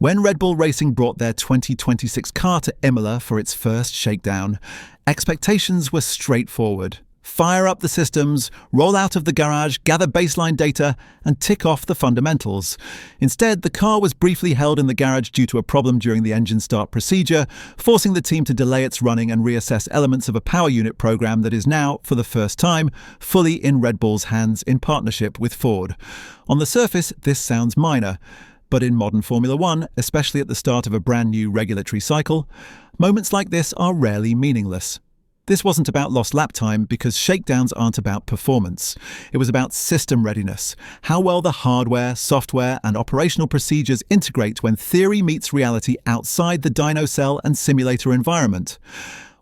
When Red Bull Racing brought their 2026 car to Imola for its first shakedown, expectations were straightforward. Fire up the systems, roll out of the garage, gather baseline data, and tick off the fundamentals. Instead, the car was briefly held in the garage due to a problem during the engine start procedure, forcing the team to delay its running and reassess elements of a power unit program that is now, for the first time, fully in Red Bull's hands in partnership with Ford. On the surface, this sounds minor. But in modern Formula One, especially at the start of a brand new regulatory cycle, moments like this are rarely meaningless. This wasn't about lost lap time because shakedowns aren't about performance. It was about system readiness, how well the hardware, software, and operational procedures integrate when theory meets reality outside the dyno cell and simulator environment.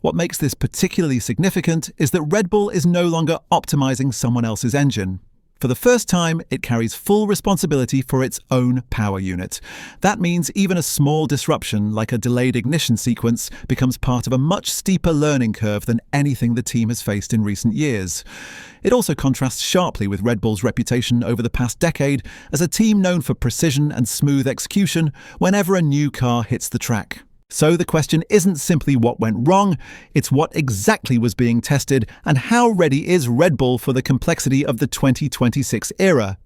What makes this particularly significant is that Red Bull is no longer optimizing someone else's engine. For the first time, it carries full responsibility for its own power unit. That means even a small disruption, like a delayed ignition sequence, becomes part of a much steeper learning curve than anything the team has faced in recent years. It also contrasts sharply with Red Bull's reputation over the past decade as a team known for precision and smooth execution whenever a new car hits the track. So the question isn't simply what went wrong, it's what exactly was being tested and how ready is Red Bull for the complexity of the 2026 era.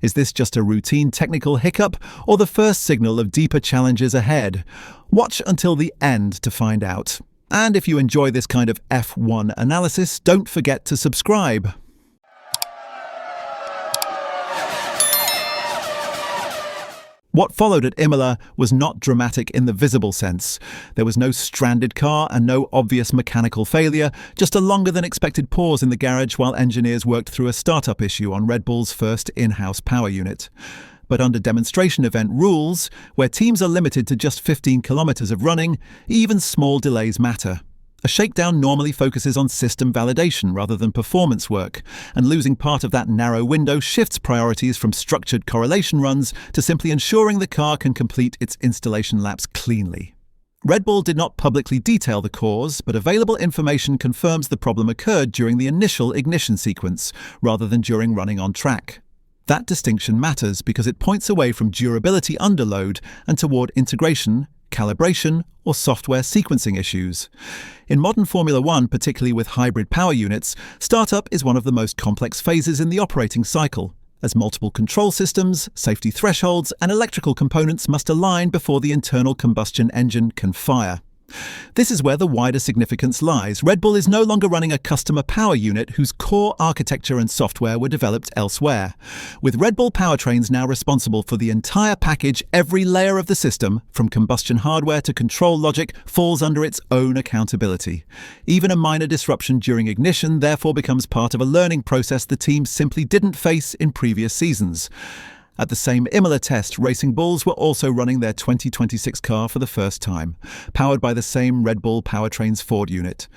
Is this just a routine technical hiccup or the first signal of deeper challenges ahead? Watch until the end to find out. And if you enjoy this kind of F1 analysis, don't forget to subscribe. What followed at Imola was not dramatic in the visible sense. There was no stranded car and no obvious mechanical failure, just a longer than expected pause in the garage while engineers worked through a startup issue on Red Bull's first in-house power unit. But under demonstration event rules, where teams are limited to just 15 kilometers of running, even small delays matter. A shakedown normally focuses on system validation rather than performance work, and losing part of that narrow window shifts priorities from structured correlation runs to simply ensuring the car can complete its installation laps cleanly. Red Bull did not publicly detail the cause, but available information confirms the problem occurred during the initial ignition sequence, rather than during running on track. That distinction matters because it points away from durability under load and toward integration, calibration, or software sequencing issues. In modern Formula One, particularly with hybrid power units, startup is one of the most complex phases in the operating cycle, as multiple control systems, safety thresholds, and electrical components must align before the internal combustion engine can fire. This is where the wider significance lies. Red Bull is no longer running a customer power unit whose core architecture and software were developed elsewhere. With Red Bull Powertrains now responsible for the entire package, every layer of the system, from combustion hardware to control logic, falls under its own accountability. Even a minor disruption during ignition therefore becomes part of a learning process the team simply didn't face in previous seasons. At the same Imola test, Racing Bulls were also running their 2026 car for the first time, powered by the same Red Bull Powertrains Ford unit.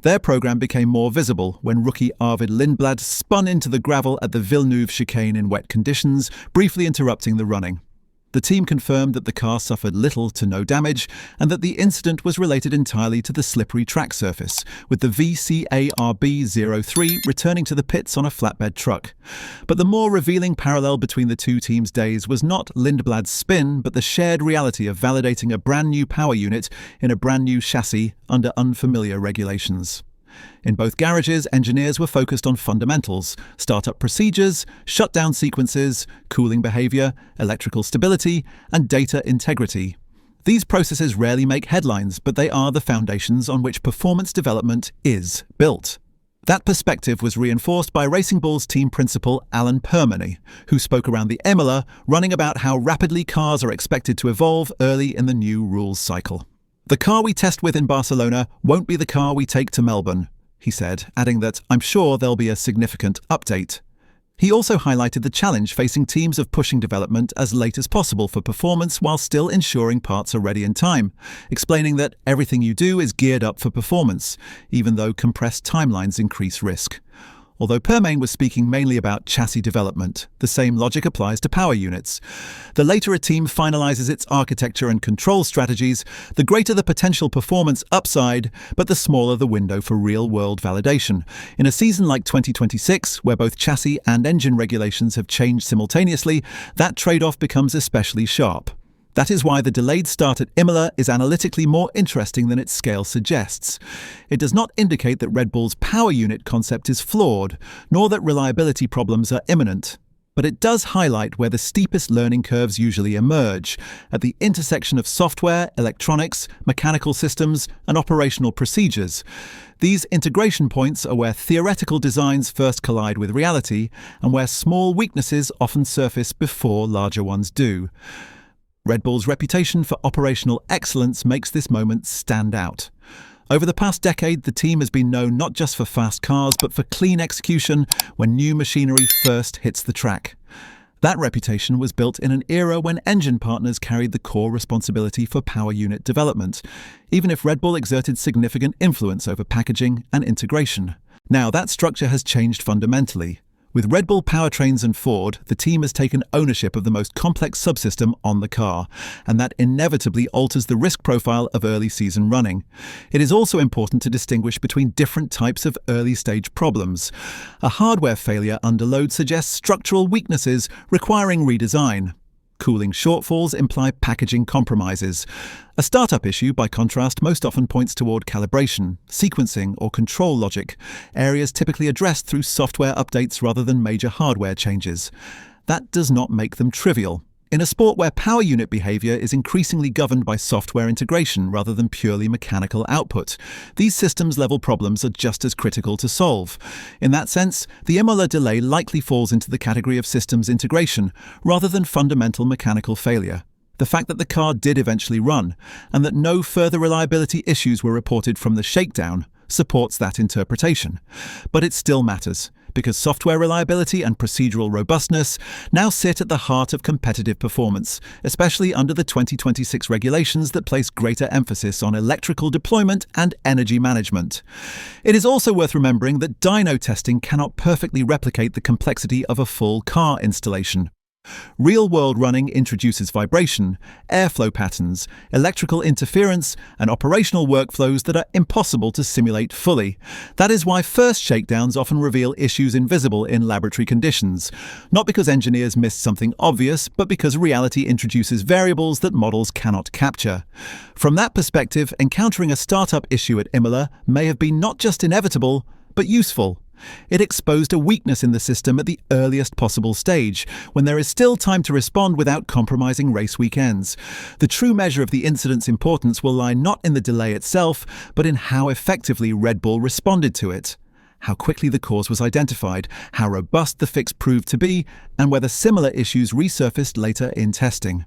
Their program became more visible when rookie Arvid Lindblad spun into the gravel at the Villeneuve chicane in wet conditions, briefly interrupting the running. The team confirmed that the car suffered little to no damage and that the incident was related entirely to the slippery track surface, with the VCARB 03 returning to the pits on a flatbed truck. But the more revealing parallel between the two teams' days was not Lindblad's spin, but the shared reality of validating a brand new power unit in a brand new chassis under unfamiliar regulations. In both garages, engineers were focused on fundamentals: startup procedures, shutdown sequences, cooling behavior, electrical stability, and data integrity. These processes rarely make headlines, but they are the foundations on which performance development is built. That perspective was reinforced by Racing Bull's team principal Alan Permany, who spoke around the Imola, running about how rapidly cars are expected to evolve early in the new rules cycle. "The car we test with in Barcelona won't be the car we take to Melbourne," he said, adding that, "I'm sure there'll be a significant update." He also highlighted the challenge facing teams of pushing development as late as possible for performance while still ensuring parts are ready in time, explaining that everything you do is geared up for performance, even though compressed timelines increase risk. Although Permane was speaking mainly about chassis development, the same logic applies to power units. The later a team finalizes its architecture and control strategies, the greater the potential performance upside, but the smaller the window for real-world validation. In a season like 2026, where both chassis and engine regulations have changed simultaneously, that trade-off becomes especially sharp. That is why the delayed start at Imola is analytically more interesting than its scale suggests. It does not indicate that Red Bull's power unit concept is flawed, nor that reliability problems are imminent. But it does highlight where the steepest learning curves usually emerge, at the intersection of software, electronics, mechanical systems, and operational procedures. These integration points are where theoretical designs first collide with reality, and where small weaknesses often surface before larger ones do. Red Bull's reputation for operational excellence makes this moment stand out. Over the past decade, the team has been known not just for fast cars, but for clean execution when new machinery first hits the track. That reputation was built in an era when engine partners carried the core responsibility for power unit development, even if Red Bull exerted significant influence over packaging and integration. Now, that structure has changed fundamentally. With Red Bull Powertrains and Ford, the team has taken ownership of the most complex subsystem on the car, and that inevitably alters the risk profile of early season running. It is also important to distinguish between different types of early-stage problems. A hardware failure under load suggests structural weaknesses requiring redesign. Cooling shortfalls imply packaging compromises. A startup issue, by contrast, most often points toward calibration, sequencing, or control logic, areas typically addressed through software updates rather than major hardware changes. That does not make them trivial. In a sport where power unit behavior is increasingly governed by software integration rather than purely mechanical output, these systems-level problems are just as critical to solve. In that sense, the Imola delay likely falls into the category of systems integration rather than fundamental mechanical failure. The fact that the car did eventually run, and that no further reliability issues were reported from the shakedown, supports that interpretation. But it still matters, because software reliability and procedural robustness now sit at the heart of competitive performance, especially under the 2026 regulations that place greater emphasis on electrical deployment and energy management. It is also worth remembering that dyno testing cannot perfectly replicate the complexity of a full car installation. Real-world running introduces vibration, airflow patterns, electrical interference, and operational workflows that are impossible to simulate fully. That is why first shakedowns often reveal issues invisible in laboratory conditions, not because engineers missed something obvious, but because reality introduces variables that models cannot capture. From that perspective, encountering a startup issue at Imola may have been not just inevitable, but useful. It exposed a weakness in the system at the earliest possible stage, when there is still time to respond without compromising race weekends. The true measure of the incident's importance will lie not in the delay itself, but in how effectively Red Bull responded to it. How quickly the cause was identified, how robust the fix proved to be, and whether similar issues resurfaced later in testing.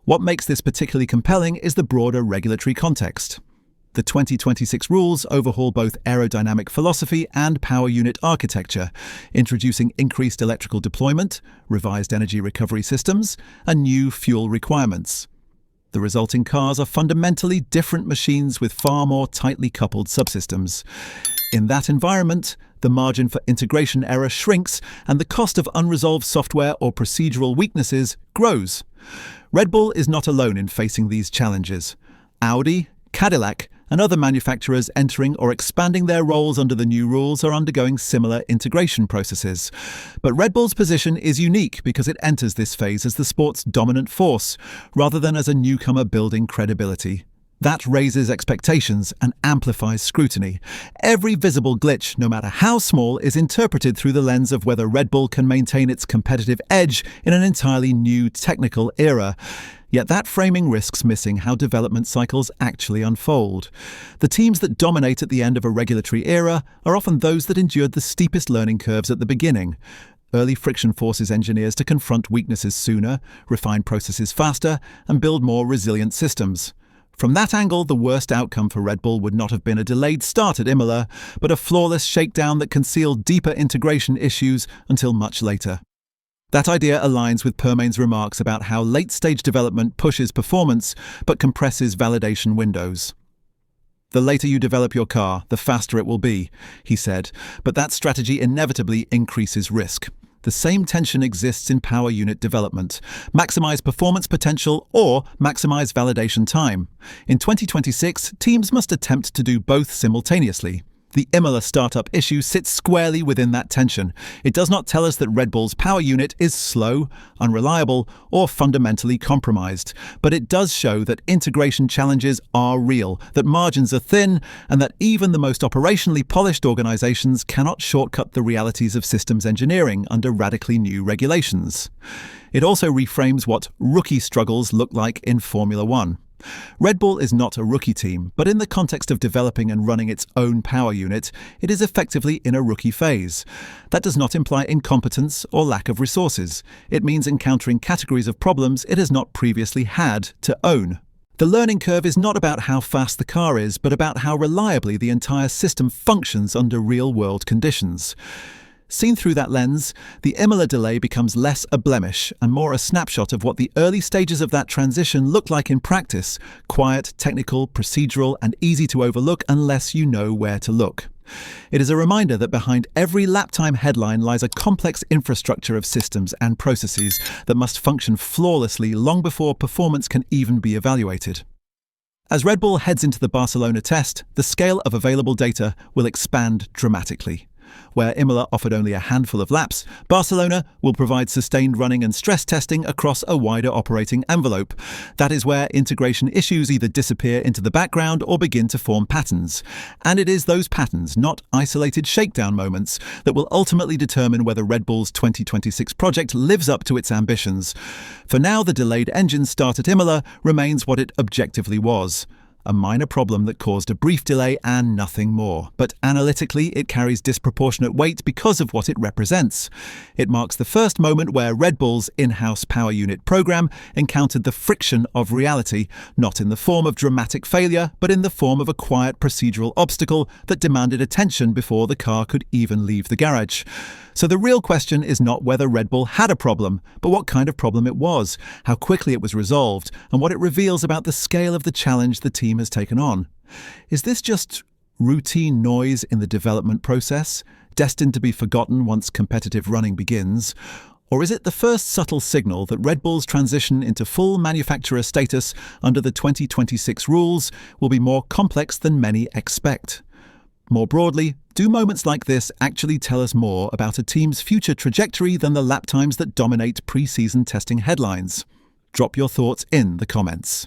What makes this particularly compelling is the broader regulatory context. The 2026 rules overhaul both aerodynamic philosophy and power unit architecture, introducing increased electrical deployment, revised energy recovery systems, and new fuel requirements. The resulting cars are fundamentally different machines with far more tightly coupled subsystems. In that environment, the margin for integration error shrinks and the cost of unresolved software or procedural weaknesses grows. Red Bull is not alone in facing these challenges. Audi, Cadillac, and other manufacturers entering or expanding their roles under the new rules are undergoing similar integration processes. But Red Bull's position is unique because it enters this phase as the sport's dominant force, rather than as a newcomer building credibility. That raises expectations and amplifies scrutiny. Every visible glitch, no matter how small, is interpreted through the lens of whether Red Bull can maintain its competitive edge in an entirely new technical era. Yet that framing risks missing how development cycles actually unfold. The teams that dominate at the end of a regulatory era are often those that endured the steepest learning curves at the beginning. Early friction forces engineers to confront weaknesses sooner, refine processes faster, and build more resilient systems. From that angle, the worst outcome for Red Bull would not have been a delayed start at Imola, but a flawless shakedown that concealed deeper integration issues until much later. That idea aligns with Permain's remarks about how late-stage development pushes performance but compresses validation windows. "The later you develop your car, the faster it will be," he said, but that strategy inevitably increases risk. The same tension exists in power unit development. Maximize performance potential or maximize validation time. In 2026, teams must attempt to do both simultaneously. The Imola startup issue sits squarely within that tension. It does not tell us that Red Bull's power unit is slow, unreliable, or fundamentally compromised, but it does show that integration challenges are real, that margins are thin, and that even the most operationally polished organizations cannot shortcut the realities of systems engineering under radically new regulations. It also reframes what rookie struggles look like in Formula One. Red Bull is not a rookie team, but in the context of developing and running its own power unit, it is effectively in a rookie phase. That does not imply incompetence or lack of resources. It means encountering categories of problems it has not previously had to own. The learning curve is not about how fast the car is, but about how reliably the entire system functions under real-world conditions. Seen through that lens, the Imola delay becomes less a blemish and more a snapshot of what the early stages of that transition look like in practice: quiet, technical, procedural, and easy to overlook unless you know where to look. It is a reminder that behind every lap time headline lies a complex infrastructure of systems and processes that must function flawlessly long before performance can even be evaluated. As Red Bull heads into the Barcelona test, the scale of available data will expand dramatically. Where Imola offered only a handful of laps, Barcelona will provide sustained running and stress testing across a wider operating envelope. That is where integration issues either disappear into the background or begin to form patterns. And it is those patterns, not isolated shakedown moments, that will ultimately determine whether Red Bull's 2026 project lives up to its ambitions. For now, the delayed engine start at Imola remains what it objectively was: a minor problem that caused a brief delay and nothing more. But analytically, it carries disproportionate weight because of what it represents. It marks the first moment where Red Bull's in-house power unit program encountered the friction of reality, not in the form of dramatic failure, but in the form of a quiet procedural obstacle that demanded attention before the car could even leave the garage. So the real question is not whether Red Bull had a problem, but what kind of problem it was, how quickly it was resolved, and what it reveals about the scale of the challenge the team has taken on. Is this just routine noise in the development process, destined to be forgotten once competitive running begins? Or is it the first subtle signal that Red Bull's transition into full manufacturer status under the 2026 rules will be more complex than many expect? More broadly, do moments like this actually tell us more about a team's future trajectory than the lap times that dominate pre-season testing headlines? Drop your thoughts in the comments.